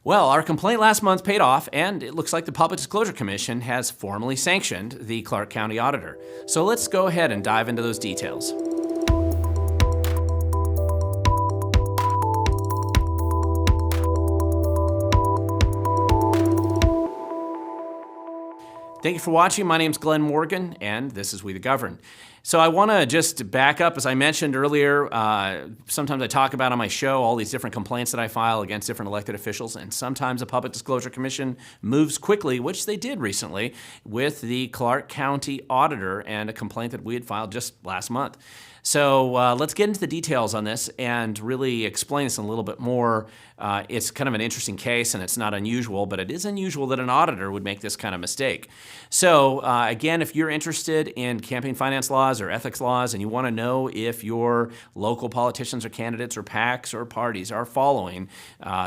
Well, our complaint last month paid off, and it looks like the Public Disclosure Commission has formally sanctioned the Clark County Auditor. So let's go ahead and dive into those details. Thank you for watching. My name's Glen Morgan, and this is We the Govern. So I want to just back up. As I mentioned earlier, sometimes I talk about on my show all these different complaints that I file against different elected officials, and sometimes the Public Disclosure Commission moves quickly, which they did recently with the Clark County Auditor and a complaint that we had filed just last month. So let's get into the details on this and really explain this a little bit more. It's kind of an interesting case, and it's not unusual, but it is unusual that an auditor would make this kind of mistake. So again, if you're interested in campaign finance laws or ethics laws, and you want to know if your local politicians or candidates or PACs or parties are following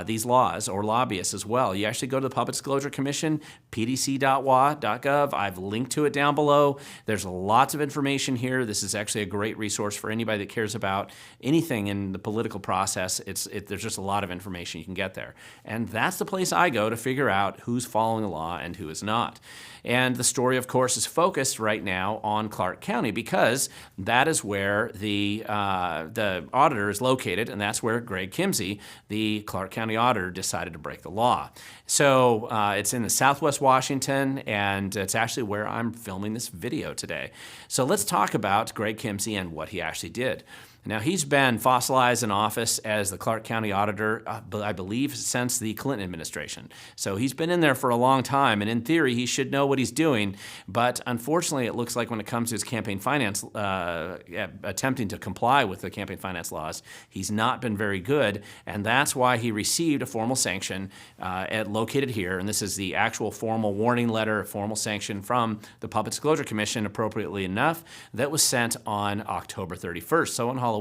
these laws, or lobbyists as well, you actually go to the Public Disclosure Commission, pdc.wa.gov. I've linked to it down below. There's lots of information here. This is actually a great resource for anybody that cares about anything in the political process. There's just a lot of information you can get there. And that's the place I go to figure out who's following the law and who is not. And the story, of course, is focused right now on Clark County because that is where the auditor is located, and that's where Greg Kimsey, the Clark County Auditor, decided to break the law. So it's in the Southwest Washington, and it's actually where I'm filming this video today. So let's talk about Greg Kimsey and what he actually did. Now, he's been fossilized in office as the Clark County Auditor, I believe, since the Clinton administration. So he's been in there for a long time, and in theory, he should know what he's doing. But unfortunately, it looks like when it comes to his campaign finance, attempting to comply with the campaign finance laws, he's not been very good, and that's why he received a formal sanction located here. And this is the actual formal warning letter, a formal sanction from the Public Disclosure Commission, appropriately enough, that was sent on October 31st, so on Halloween.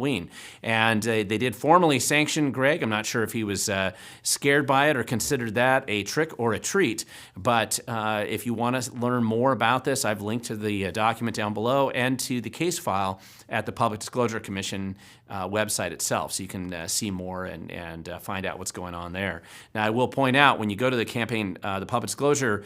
And they did formally sanction Greg. I'm not sure if he was scared by it or considered that a trick or a treat, but if you want to learn more about this, I've linked to the document down below and to the case file at the Public Disclosure Commission website itself, so you can see more and find out what's going on there. Now, I will point out, when you go to the the Public Disclosure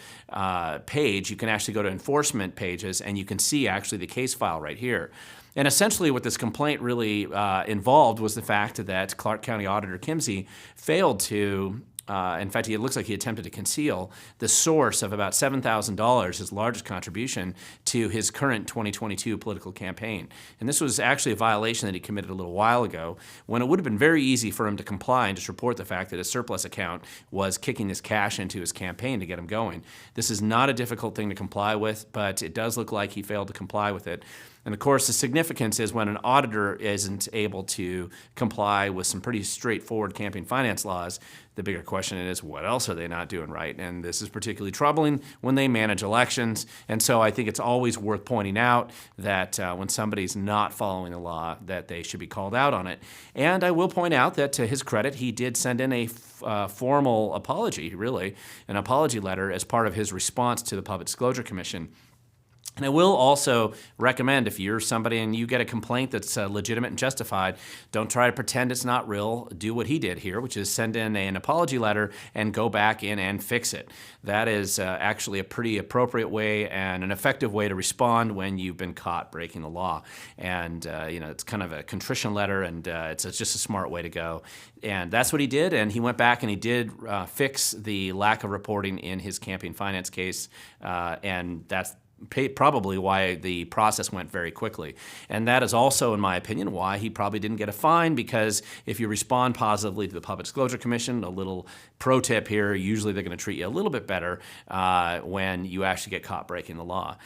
page, you can actually go to enforcement pages, and you can see actually the case file right here. And essentially what this complaint really involved was the fact that Clark County Auditor Kimsey failed to, in fact, it looks like he attempted to conceal the source of about $7,000, his largest contribution to his current 2022 political campaign. And this was actually a violation that he committed a little while ago, when it would have been very easy for him to comply and just report the fact that his surplus account was kicking this cash into his campaign to get him going. This is not a difficult thing to comply with, but it does look like he failed to comply with it. And of course, the significance is when an auditor isn't able to comply with some pretty straightforward campaign finance laws, the bigger question is, what else are they not doing right? And this is particularly troubling when they manage elections. And so I think it's always worth pointing out that when somebody's not following the law, that they should be called out on it. And I will point out that, to his credit, he did send in a formal apology, really, an apology letter as part of his response to the Public Disclosure Commission. And I will also recommend, if you're somebody and you get a complaint that's legitimate and justified, don't try to pretend it's not real. Do what he did here, which is send in an apology letter and go back in and fix it. That is actually a pretty appropriate way and an effective way to respond when you've been caught breaking the law. And it's kind of a contrition letter, and it's just a smart way to go. And that's what he did, and he went back and he did fix the lack of reporting in his campaign finance case, and that's probably why the process went very quickly. And that is also, in my opinion, why he probably didn't get a fine, because if you respond positively to the Public Disclosure Commission, a little pro tip here, usually they're going to treat you a little bit better when you actually get caught breaking the law.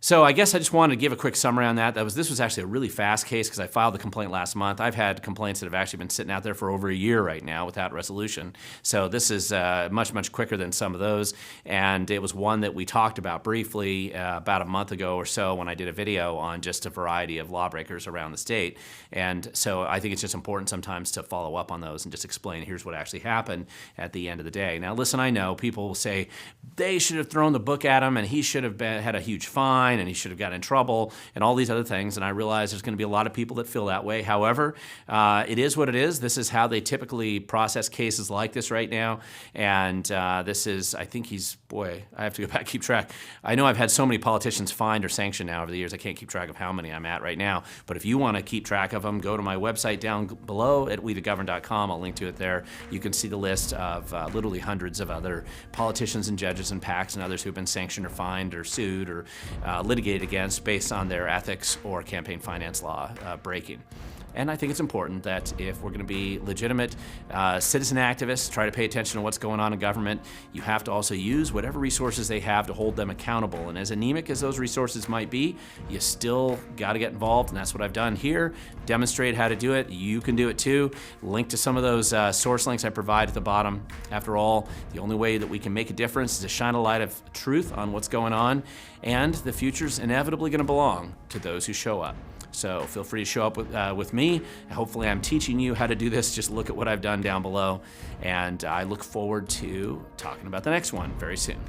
So I guess I just wanted to give a quick summary on that. This was actually a really fast case because I filed the complaint last month. I've had complaints that have actually been sitting out there for over a year right now without resolution. So this is much, much quicker than some of those. And it was one that we talked about briefly about a month ago or so when I did a video on just a variety of lawbreakers around the state. And so I think it's just important sometimes to follow up on those and just explain, here's what actually happened at the end of the day. Now listen, I know people will say they should have thrown the book at him and he should have had a huge fine fine and he should have gotten in trouble and all these other things. And I realize there's going to be a lot of people that feel that way. However, it is what it is. This is how they typically process cases like this right now. And this is, I think I have to go back and keep track. I know I've had so many politicians fined or sanctioned now over the years, I can't keep track of how many I'm at right now. But if you want to keep track of them, go to my website down below at wetogovern.com. I'll link to it there. You can see the list of literally hundreds of other politicians and judges and PACs and others who've been sanctioned or fined or sued or litigated against based on their ethics or campaign finance law breaking. And I think it's important that if we're going to be legitimate citizen activists, try to pay attention to what's going on in government, you have to also use whatever resources they have to hold them accountable. And as anemic as those resources might be, you still got to get involved, and that's what I've done here. Demonstrate how to do it. You can do it too. Link to some of those source links I provide at the bottom. After all, the only way that we can make a difference is to shine a light of truth on what's going on, and the future's inevitably going to belong to those who show up. So feel free to show up with me. Hopefully I'm teaching you how to do this. Just look at what I've done down below. And I look forward to talking about the next one very soon.